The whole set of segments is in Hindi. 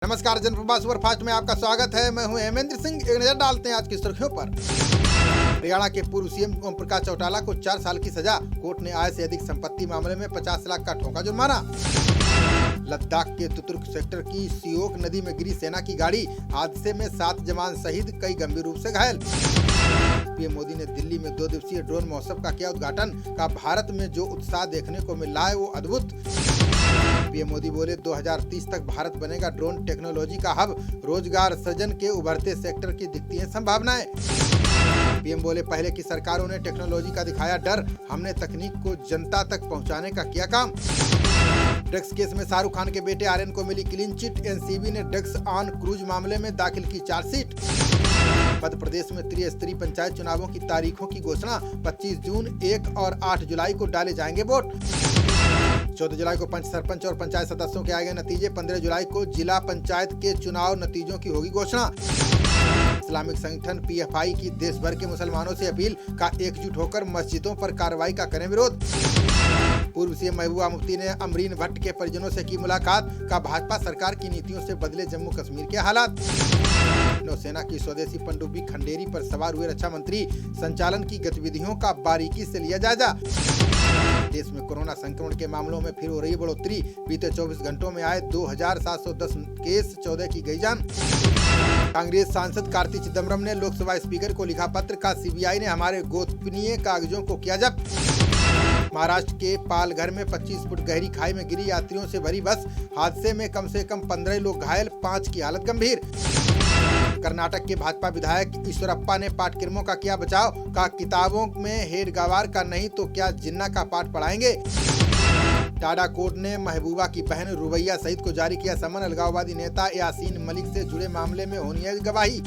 नमस्कार, जनप्रभा सुपरफास्ट में आपका स्वागत है। मैं हूं हेमेंद्र सिंह। एक नजर डालते हैं आज की सुर्खियों पर। हरियाणा के पूर्व सीएम ओम प्रकाश चौटाला को 4 साल की सजा। कोर्ट ने आय से अधिक संपत्ति मामले में 50 लाख का ठोका जुर्माना। लद्दाख के तुतुर्क सेक्टर की सियोक नदी में गिरी सेना की गाड़ी। हादसे में 7 जवान शहीद, कई गंभीर रूप से घायल। पीएम मोदी ने दिल्ली में 2 दिवसीय ड्रोन महोत्सव का किया उद्घाटन। का भारत में जो उत्साह देखने को मिल रहा है वो अद्भुत। पीएम मोदी बोले 2030 तक भारत बनेगा ड्रोन टेक्नोलॉजी का हब। रोजगार सृजन के उभरते सेक्टर की दिखती हैं संभावनाएं। पीएम बोले पहले की सरकारों ने टेक्नोलॉजी का दिखाया डर, हमने तकनीक को जनता तक पहुंचाने का किया काम। ड्रग्स केस में शाहरुख खान के बेटे आर्यन को मिली क्लीन चिट। एनसीबी ने ड्रग्स ऑन क्रूज मामले में दाखिल की चार्जशीट। मध्य प्रदेश में त्रिस्तरीय पंचायत चुनावों की तारीखों की घोषणा। 25 जून, 1 और 8 जुलाई को डाले जाएंगे वोट। 14 जुलाई को पंच, सरपंच और पंचायत सदस्यों के आए गए नतीजे। 15 जुलाई को जिला पंचायत के चुनाव नतीजों की होगी घोषणा। इस्लामिक संगठन पीएफआई की देश भर के मुसलमानों से अपील। का एकजुट होकर मस्जिदों पर कार्रवाई का करें विरोध। पूर्व सीएम महबूबा मुफ्ती ने अमरीन भट्ट के परिजनों से की मुलाकात। का भाजपा सरकार की नीतियों से बदले जम्मू कश्मीर के हालात। नौसेना की स्वदेशी पनडुब्बी खंडेरी पर सवार हुए रक्षा मंत्री। संचालन की गतिविधियों का बारीकी से लिया जायजा। देश में कोरोना संक्रमण के मामलों में फिर हो रही बढ़ोतरी। बीते 24 घंटों में आए 2710 केस, 14 की गई जान। कांग्रेस सांसद कार्ति चिदम्बरम ने लोकसभा स्पीकर को लिखा पत्र। का सीबीआई ने हमारे गोपनीय कागजों को किया जब्त। महाराष्ट्र के पालघर में 25 फुट गहरी खाई में गिरी यात्रियों से भरी बस। हादसे में कम से कम 15 लोग घायल, 5 की हालत गंभीर। कर्नाटक के भाजपा विधायक ईश्वरप्पा ने पाठ्यक्रमों का किया बचाव। का किताबों में हेड गवार का नहीं तो क्या जिन्ना का पाठ पढ़ाएंगे। टाडा कोर्ट ने महबूबा की बहन रुबैया सहित को जारी किया समन। अलगाववादी नेता यासीन मलिक से जुड़े मामले में होनी है गवाही।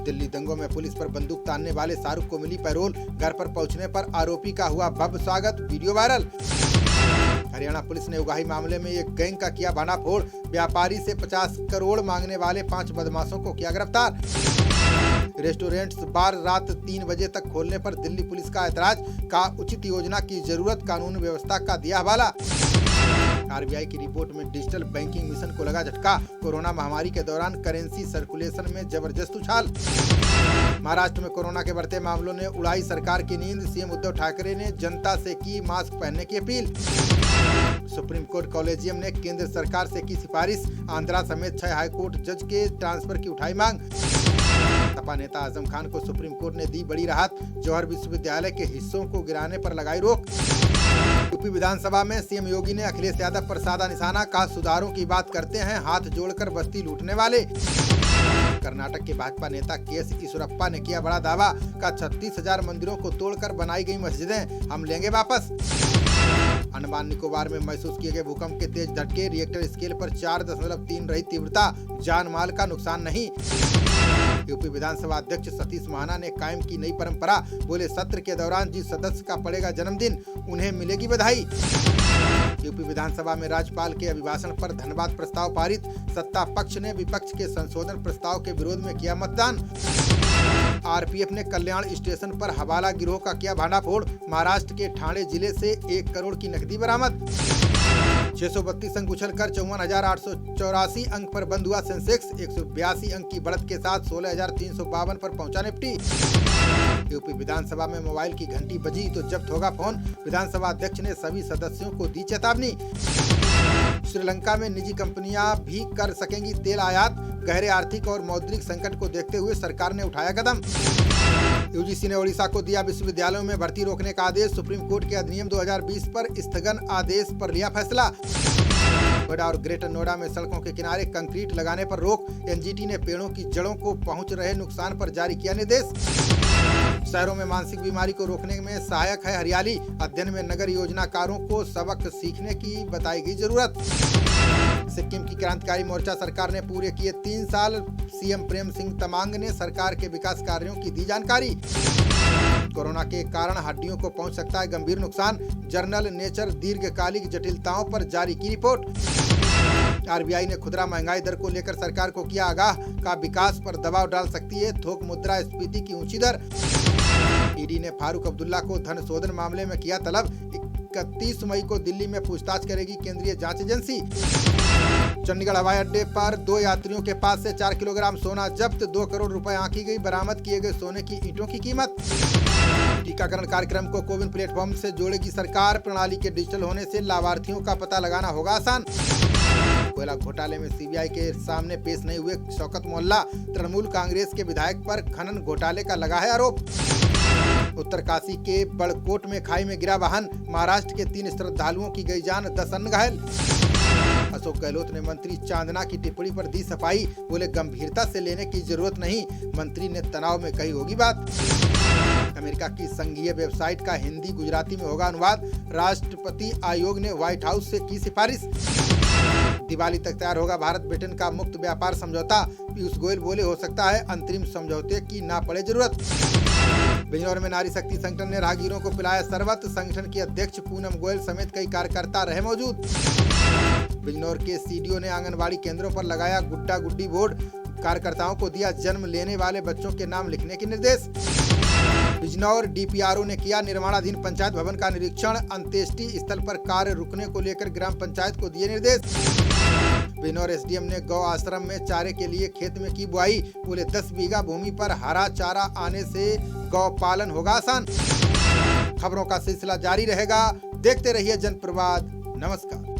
दिल्ली दंगों में पुलिस पर बंदूक तानने वाले शाहरुख को मिली पैरोल। घर पर पहुंचने पर आरोपी का हुआ भव्य स्वागत, वीडियो वायरल। हरियाणा पुलिस ने उगाही मामले में एक गैंग का किया भांडाफोड़। व्यापारी से 50 करोड़ मांगने वाले 5 बदमाशों को किया गिरफ्तार। रेस्टोरेंट्स, बार रात 3 बजे तक खोलने पर दिल्ली पुलिस का ऐतराज। का उचित योजना की जरूरत, कानून व्यवस्था का दिया हवाला। आरबीआई की रिपोर्ट में डिजिटल बैंकिंग मिशन को लगा झटका। कोरोना महामारी के दौरान करेंसी सर्कुलेशन में जबरदस्त उछाल। महाराष्ट्र में कोरोना के बढ़ते मामलों ने उड़ाई सरकार की नींद। सीएम उद्धव ठाकरे ने जनता से की मास्क पहनने की अपील। सुप्रीम कोर्ट कॉलेजियम ने केंद्र सरकार से की सिफारिश। आंध्रा समेत 6 हाईकोर्ट जज के ट्रांसफर की उठाई मांग। सपा नेता आजम खान को सुप्रीम कोर्ट ने दी बड़ी राहत। जौहर विश्वविद्यालय के हिस्सों को गिराने पर लगाई रोक। यूपी विधानसभा में सीएम योगी ने अखिलेश यादव पर साधा निशाना। कहा सुधारों की बात करते हैं, हाथ जोड़कर बस्ती लूटने वाले। कर्नाटक के भाजपा नेता केएस ईश्वरप्पा ने किया बड़ा दावा। का 36,000 मंदिरों को तोड़कर बनाई गई मस्जिदें हम लेंगे वापस। अंडमान निकोबार में महसूस किए गए भूकंप के तेज झटके। रिएक्टर स्केल पर 4.3 रही तीव्रता, जान माल का नुकसान नहीं। यूपी विधानसभा अध्यक्ष सतीश महाना ने कायम की नई परंपरा। बोले सत्र के दौरान जिस सदस्य का पड़ेगा जन्मदिन उन्हें मिलेगी बधाई। यूपी विधानसभा में राज्यपाल के अभिभाषण पर धन्यवाद प्रस्ताव पारित। सत्ता पक्ष ने विपक्ष के संशोधन प्रस्ताव के विरोध में किया मतदान। आरपीएफ ने कल्याण स्टेशन पर हवाला गिरोह का किया भांडाफोड़। महाराष्ट्र के ठाणे जिले से 1 करोड़ की नकदी बरामद। 632 अंक उछलकर 54,884 अंक पर बंद हुआ सेंसेक्स। 182 अंक की बढ़त के साथ 16,352 पर पहुंचा निफ्टी। यूपी विधानसभा में मोबाइल की घंटी बजी तो जब्त होगा फोन। विधानसभा अध्यक्ष ने सभी सदस्यों को दी चेतावनी। श्रीलंका में निजी कंपनियां भी कर सकेंगी तेल आयात। गहरे आर्थिक और मौद्रिक संकट को देखते हुए सरकार ने उठाया कदम। यूजीसी ने ओडिशा को दिया विश्वविद्यालयों में भर्ती रोकने का आदेश। सुप्रीम कोर्ट के अधिनियम 2020 पर स्थगन आदेश पर लिया फैसला। नोएडा और ग्रेटर नोएडा में सड़कों के किनारे कंक्रीट लगाने पर रोक। एनजीटी ने पेड़ों की जड़ों को पहुंच रहे नुकसान पर जारी किया निर्देश। शहरों में मानसिक बीमारी को रोकने में सहायक है हरियाली। अध्ययन में नगर योजनाकारों को सबक सीखने की बताई गई जरूरत। सिक्किम की क्रांतिकारी मोर्चा सरकार ने पूरे किए 3 साल। सीएम प्रेम सिंह तमांग ने सरकार के विकास कार्यों की दी जानकारी। कोरोना के कारण हड्डियों को पहुंच सकता है गंभीर नुकसान। जर्नल नेचर दीर्घकालिक जटिलताओं पर जारी की रिपोर्ट। आरबीआई ने खुदरा महंगाई दर को लेकर सरकार को किया आगाह। का विकास पर दबाव डाल सकती है थोक मुद्रा स्फीति की ऊंची दर। ईडी ने फारूक अब्दुल्ला को धन शोधन मामले में किया तलब। 31 मई को दिल्ली में पूछताछ करेगी केंद्रीय जांच एजेंसी। चंडीगढ़ हवाई अड्डे पर 2 यात्रियों के पास से 4 किलोग्राम सोना जब्त, 2 करोड़ रुपए आंकी गई। बरामद किए गए सोने की ईंटों की कीमत। टीकाकरण कार्यक्रम को कोविन प्लेटफॉर्म से जोड़ेगी सरकार। प्रणाली के डिजिटल होने से लाभार्थियों का पता लगाना होगा आसान। कोयला घोटाले में सीबीआई के सामने पेश नहीं हुए शौकत मोहल्ला। तृणमूल कांग्रेस के विधायक पर खनन घोटाले का लगा है आरोप। उत्तरकाशी के बड़कोट में खाई में गिरा वाहन। महाराष्ट्र के 3 श्रद्धालुओं की गई जान, 10 अन्य घायल। अशोक गहलोत ने मंत्री चांदना की टिप्पणी पर दी सफाई। बोले गंभीरता से लेने की जरूरत नहीं, मंत्री ने तनाव में कही होगी बात। अमेरिका की संघीय वेबसाइट का हिंदी गुजराती में होगा अनुवाद। राष्ट्रपति आयोग ने व्हाइट हाउस से की सिफारिश। दिवाली तक तैयार होगा भारत ब्रिटेन का मुक्त व्यापार समझौता। पीयूष गोयल बोले हो सकता है अंतरिम समझौते की ना पड़े जरूरत। बिजनौर में नारी शक्ति संगठन ने राहगीरों को पिलाया शरबत। संगठन की अध्यक्ष पूनम गोयल समेत कई कार्यकर्ता रहे मौजूद। बिजनौर के सीडीओ ने आंगनबाड़ी केंद्रों पर लगाया गुड्डा गुड्डी बोर्ड। कार्यकर्ताओं को दिया जन्म लेने वाले बच्चों के नाम लिखने के निर्देश। बिजनौर डीपीआरओ ने किया निर्माणाधीन पंचायत भवन का निरीक्षण। अंत्येष्टि स्थल पर कार्य रुकने को लेकर ग्राम पंचायत को दिए निर्देश। बिजनौर एसडीएम ने गौ आश्रम में चारे के लिए खेत में की बुआई। बोले 10 बीघा भूमि पर हरा चारा आने से गौ पालन होगा आसान। खबरों का सिलसिला जारी रहेगा, देखते रहिए जनप्रवाद। नमस्कार।